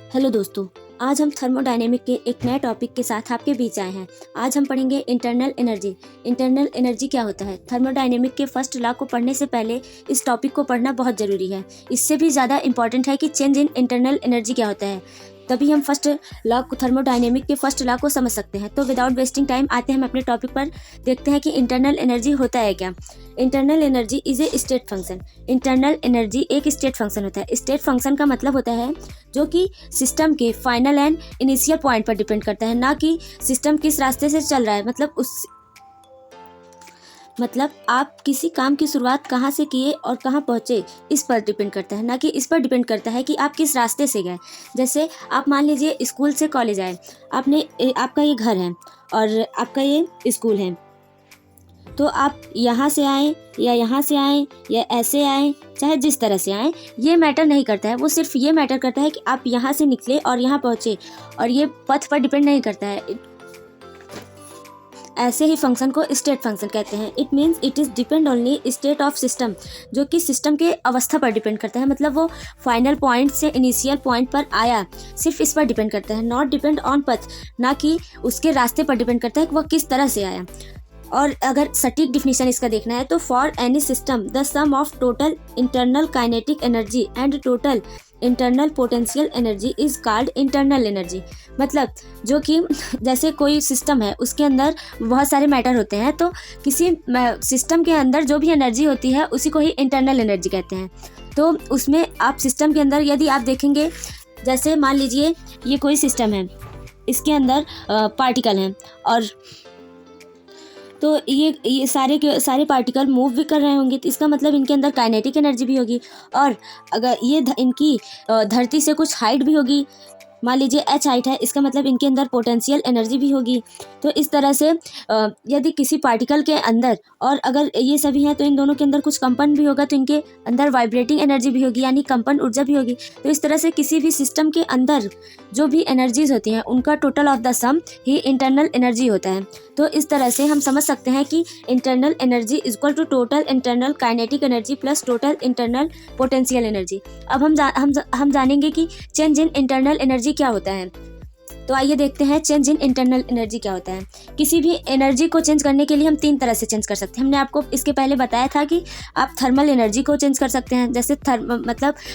Hello दोस्तों, आज हम थर्मोडायनेमिक के एक नए टॉपिक के साथ आपके बीच आए हैं। आज हम पढ़ेंगे इंटरनल एनर्जी। इंटरनल एनर्जी क्या होता है? थर्मोडायनेमिक के फर्स्ट लॉ को पढ़ने से पहले इस टॉपिक को पढ़ना बहुत ज़रूरी है। इससे भी ज़्यादा इंपॉर्टेंट है कि चेंज इन इंटरनल एनर्जी क्या होता है, तभी हम फर्स्ट लॉ को थर्मोडायनेमिक के फर्स्ट लॉ को समझ सकते हैं। तो विदाउट वेस्टिंग टाइम आते हैं हम अपने टॉपिक पर, देखते हैं कि इंटरनल एनर्जी होता है क्या। Internal energy is a state function. Internal energy एक स्टेट फंक्शन होता है। स्टेट फंक्शन का मतलब होता है जो कि सिस्टम के फाइनल एंड इनिशियल पॉइंट पर डिपेंड करता है, ना कि सिस्टम किस रास्ते से चल रहा है। मतलब आप किसी काम की शुरुआत कहाँ से किए और कहाँ पहुँचे, इस पर डिपेंड करता है, ना कि इस पर डिपेंड करता है कि आप किस रास्ते से गए। जैसे आप मान लीजिए स्कूल से कॉलेज आए, आपका ये घर है और आपका ये स्कूल है, तो आप यहाँ से आए या यहाँ से आए या ऐसे आए, चाहे जिस तरह से आए, ये मैटर नहीं करता है। वो सिर्फ ये मैटर करता है कि आप यहाँ से निकले और यहाँ पहुँचे, और ये पथ पर डिपेंड नहीं करता है। ऐसे ही फंक्शन को स्टेट फंक्शन कहते हैं। It means it is depend only state of system, जो कि सिस्टम के अवस्था पर डिपेंड करता है। मतलब वो फाइनल पॉइंट से इनिशियल पॉइंट पर आया, सिर्फ इस पर डिपेंड करता है। नॉट डिपेंड ऑन पथ, ना कि उसके रास्ते पर डिपेंड करता है कि वह किस तरह से आया। और अगर सटीक डिफिनीशन इसका देखना है तो for any system the sum of total internal kinetic energy and total internal potential energy is called internal energy. मतलब जो कि जैसे कोई सिस्टम है, उसके अंदर बहुत सारे मैटर होते हैं, तो किसी सिस्टम के अंदर जो भी एनर्जी होती है उसी को ही इंटरनल एनर्जी कहते हैं। तो उसमें आप सिस्टम के अंदर यदि आप देखेंगे, जैसे मान लीजिए ये कोई सिस्टम है, इसके अंदर पार्टिकल हैं, और तो ये सारे के सारे पार्टिकल मूव भी कर रहे होंगे, तो इसका मतलब इनके अंदर काइनेटिक एनर्जी भी होगी। और अगर ये इनकी धरती से कुछ हाइट भी होगी, मान लीजिए h हाइट है, इसका मतलब इनके अंदर पोटेंशियल एनर्जी भी होगी। तो इस तरह से यदि किसी पार्टिकल के अंदर, और अगर ये सभी हैं तो इन दोनों के अंदर कुछ कंपन भी होगा, तो इनके अंदर वाइब्रेटिंग एनर्जी भी होगी, यानी कंपन ऊर्जा भी होगी। तो इस तरह से किसी भी सिस्टम के अंदर जो भी एनर्जीज होती हैं उनका टोटल ऑफ द सम ही इंटरनल एनर्जी होता है। तो इस तरह से हम समझ सकते हैं कि internal energy is equal to total internal kinetic energy plus total internal potential energy. अब हम जानेंगे कि चेंज इन इंटरनल एनर्जी क्या होता है। तो आइए देखते हैं चेंज इन इंटरनल एनर्जी क्या होता है। किसी भी एनर्जी को चेंज करने के लिए हम 3 तरह से चेंज कर सकते हैं। हमने आपको इसके पहले बताया था कि आप थर्मल एनर्जी को चेंज कर सकते हैं, जैसे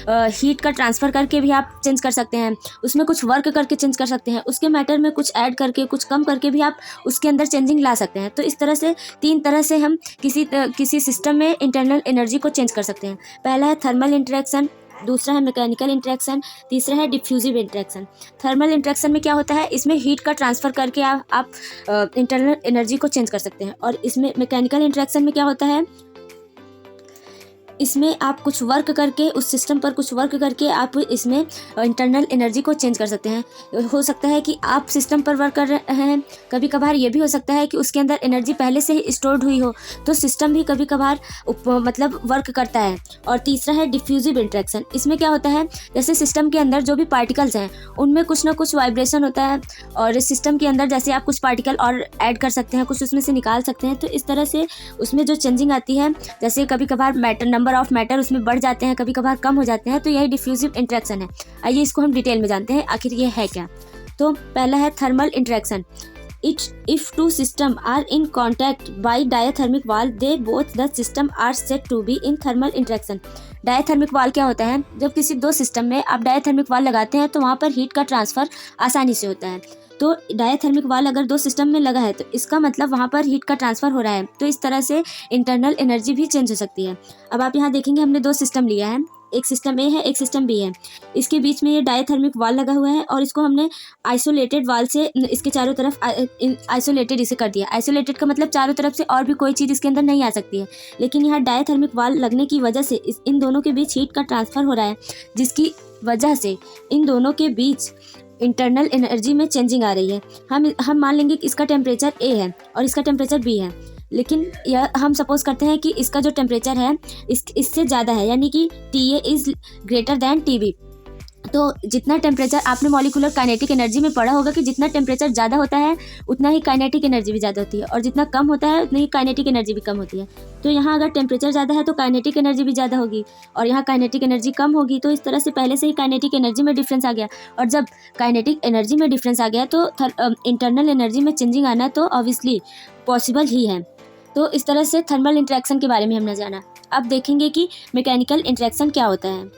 हीट का ट्रांसफ़र करके भी आप चेंज कर सकते हैं, उसमें कुछ वर्क करके चेंज कर सकते हैं, उसके मैटर में कुछ ऐड करके, कुछ कम करके भी आप उसके अंदर चेंजिंग ला सकते हैं। तो इस तरह से 3 तरह से हम किसी सिस्टम में इंटरनल एनर्जी को चेंज कर सकते हैं। पहला है थर्मल इंटरेक्शन, दूसरा है मैकेनिकल इंटरेक्शन, तीसरा है डिफ्यूजिव इंटरेक्शन। थर्मल इंटरेक्शन में क्या होता है, इसमें हीट का ट्रांसफ़र करके आप इंटरनल एनर्जी को चेंज कर सकते हैं। और इसमें मैकेनिकल इंटरेक्शन में क्या होता है, इसमें आप कुछ वर्क करके, उस सिस्टम पर कुछ वर्क करके आप इसमें इंटरनल एनर्जी को चेंज कर सकते हैं। हो सकता है कि आप सिस्टम पर वर्क कर रहे हैं, कभी कभार ये भी हो सकता है कि उसके अंदर एनर्जी पहले से ही स्टोर्ड हुई हो, तो सिस्टम भी कभी कभार वर्क करता है। और तीसरा है डिफ्यूजिव इंटरेक्शन। इसमें क्या होता है, जैसे सिस्टम के अंदर जो भी पार्टिकल्स हैं उनमें कुछ ना कुछ वाइब्रेशन होता है, और सिस्टम के अंदर जैसे आप कुछ पार्टिकल और ऐड कर सकते हैं, कुछ उसमें से निकाल सकते हैं। तो इस तरह से उसमें जो चेंजिंग आती है, जैसे कभी कभार नंबर ऑफ मैटर उसमें बढ़ जाते हैं, कभी कभार कम हो जाते हैं, तो यही डिफ्यूजिव इंटरेक्शन है। आइए इसको हम डिटेल में जानते हैं आखिर ये है क्या। तो पहला है thermal interaction. If two system are in contact by diathermic wall, they both the system are set to be in thermal interaction. Diathermic wall क्या होता है, जब किसी 2 सिस्टम में आप डायथर्मिक वाल लगाते हैं तो वहाँ पर हीट का ट्रांसफ़र आसानी से होता है। तो डायथर्मिक वाल अगर 2 सिस्टम में लगा है तो इसका मतलब वहाँ पर हीट का ट्रांसफ़र हो रहा है, तो इस तरह से इंटरनल एनर्जी भी चेंज हो सकती है। अब आप यहाँ देखेंगे हमने 2 सिस्टम लिया है, एक सिस्टम ए है, एक सिस्टम बी है। इसके बीच में ये डायथर्मिक वाल लगा हुआ है, और इसको हमने आइसोलेटेड वाल से इसके चारों तरफ आइसोलेटेड इसे कर दिया। आइसोलेटेड का मतलब चारों तरफ से और भी कोई चीज़ इसके अंदर नहीं आ सकती है। लेकिन यहाँ डायथर्मिक वाल लगने की वजह से इन दोनों के बीच हीट का ट्रांसफ़र हो रहा है, जिसकी वजह से इन दोनों के बीच इंटरनल एनर्जी में चेंजिंग आ रही है। हम मान लेंगे कि इसका टेम्परेचर ए है और इसका टेम्परेचर बी है, लेकिन यह हम सपोज करते हैं कि इसका जो टेम्परेचर है इससे ज़्यादा है, यानी कि TA is greater than TB। तो जितना टेम्परेचर आपने मॉलिक्यूलर काइनेटिक एनर्जी में पढ़ा होगा कि जितना टेम्परेचर ज़्यादा होता है उतना ही काइनेटिक एनर्जी भी ज़्यादा होती है, और जितना कम होता है उतनी ही काइनेटिक एनर्जी भी कम होती है। तो यहाँ अगर टेम्परेचर ज़्यादा है तो काइनेटिक एनर्जी भी ज़्यादा होगी, और यहाँ काइनेटिक एनर्जी कम होगी। तो इस तरह से पहले से ही काइनेटिक एनर्जी में डिफरेंस आ गया, और जब काइनेटिक एनर्जी में डिफरेंस आ गया तो इंटरनल एनर्जी में चेंजिंग आना तो ऑब्वियसली पॉसिबल ही है। तो इस तरह से थर्मल इंटरेक्शन के बारे में हमने जाना। अब देखेंगे कि मैकेनिकल इंटरेक्शन क्या होता है।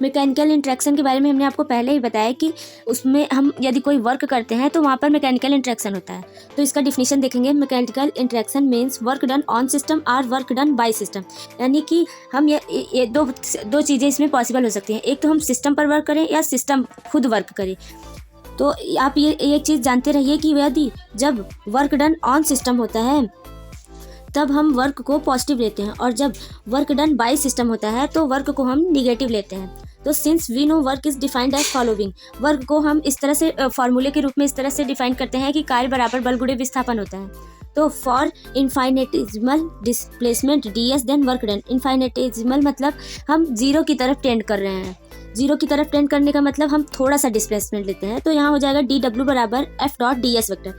मैकेनिकल इंटरेक्शन के बारे में हमने आपको पहले ही बताया कि उसमें हम यदि कोई वर्क करते हैं तो वहाँ पर मैकेनिकल इंटरेक्शन होता है। तो इसका डिफिनीशन देखेंगे। Mechanical interaction means work done on system और वर्क डन बाय सिस्टम, यानी कि हम ये दो चीज़ें इसमें पॉसिबल हो सकती हैं। एक तो हम सिस्टम पर वर्क करें या सिस्टम खुद वर्क करे। तो आप ये एक चीज़ जानते रहिए कि यदि जब वर्क डन ऑन सिस्टम होता है तब हम वर्क को पॉजिटिव लेते हैं, और जब वर्क डन बाय सिस्टम होता है तो वर्क को हम निगेटिव लेते हैं। तो since we know work is defined as following, work को हम इस तरह से फॉर्मूले के रूप में इस तरह से डिफाइन करते हैं कि कार्य बराबर बल गुणे विस्थापन होता है। तो for infinitesimal displacement ds then work done. Infinitesimal मतलब हम जीरो की तरफ टेंड कर रहे हैं। जीरो की तरफ टेंड करने का मतलब हम थोड़ा सा डिस्प्लेसमेंट लेते हैं। तो यहाँ हो जाएगा dw बराबर f डॉट ds वेक्टर।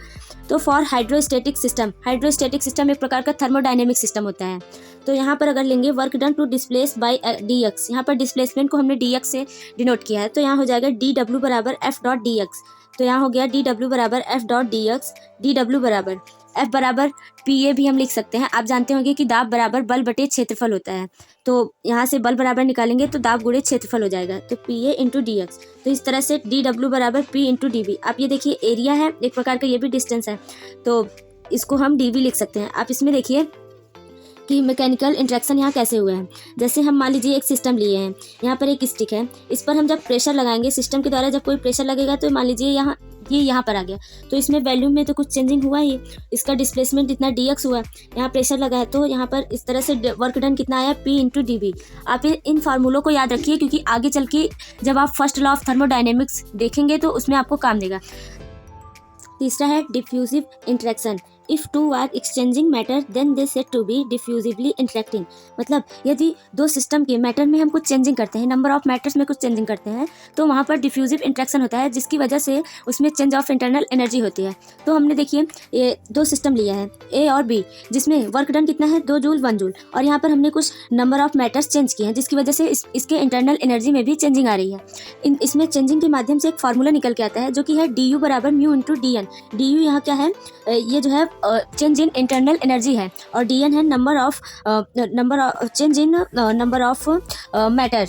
तो for hydrostatic system, hydrostatic system एक प्रकार का थर्मोडायनेमिक सिस्टम होता है। तो यहाँ पर अगर लेंगे work done to displace by dx, यहाँ पर डिस्प्लेसमेंट को हमने dx से डिनोट किया है। तो यहाँ हो जाएगा dw बराबर f डॉट dx। तो यहाँ हो गया dw बराबर f डॉट dx। dw बराबर f बराबर pa भी हम लिख सकते हैं। आप जानते होंगे कि दाब बराबर बल बटे क्षेत्रफल होता है। तो यहाँ से बल बराबर निकालेंगे तो दाब गुणे क्षेत्रफल हो जाएगा, तो pa इंटू dx। तो इस तरह से dw बराबर p इंटू dv। आप ये देखिए एरिया है एक प्रकार का, ये भी डिस्टेंस है, तो इसको हम dv लिख सकते हैं। आप इसमें देखिए कि मैकेनिकल इंटरेक्शन यहाँ कैसे हुए हैं। जैसे हम मान लीजिए एक सिस्टम लिए हैं, यहाँ पर एक स्टिक है, इस पर हम जब प्रेशर लगाएंगे सिस्टम के द्वारा, जब कोई प्रेशर लगेगा तो मान लीजिए यहाँ पर आ गया, तो इसमें वॉल्यूम में तो कुछ चेंजिंग हुआ ही, इसका डिस्प्लेसमेंट इतना dx हुआ, यहाँ प्रेशर लगा है, तो यहाँ पर इस तरह से वर्क डन कितना आया p इंटू dv। आप इन फार्मूलों को याद रखिए, क्योंकि आगे चल के जब आप फर्स्ट लॉ ऑफ थर्मोडायनेमिक्स देखेंगे तो उसमें आपको काम देगा। तीसरा है diffusive interaction. If two are exchanging matter then they said to be diffusively interacting. मतलब यदि दो सिस्टम के मैटर में हम कुछ चेंजिंग करते हैं, नंबर ऑफ मैटर्स में कुछ चेंजिंग करते हैं, तो वहाँ पर डिफ्यूजिव इंटरेक्शन होता है, जिसकी वजह से उसमें चेंज ऑफ इंटरनल एनर्जी होती है। तो हमने देखिए ये दो सिस्टम लिया है ए और बी, जिसमें वर्क डन कितना है 2 जूल 1 जूल, और यहाँ पर हमने कुछ नंबर ऑफ मैटर्स चेंज किए हैं, जिसकी वजह से इसके इंटरनल एनर्जी में भी चेंजिंग आ रही है। इसमें चेंजिंग के माध्यम से एक फार्मूला निकल के आता है जो कि है du बराबर म्यू इंटू dn। du यहाँ क्या है, ये जो है चेंज इन इंटरनल एनर्जी है, और dn है change in number of matter,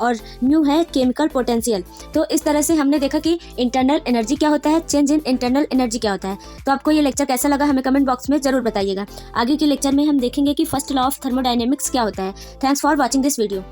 और म्यू है केमिकल पोटेंशियल। तो इस तरह से हमने देखा कि इंटरनल एनर्जी क्या होता है, चेंज इन इंटरनल एनर्जी क्या होता है। तो आपको ये लेक्चर कैसा लगा हमें कमेंट बॉक्स में जरूर बताइएगा। आगे के लेक्चर में हम देखेंगे कि फर्स्ट लॉ ऑफ थर्मोडायनेमिक्स क्या होता है। Thanks for watching this video.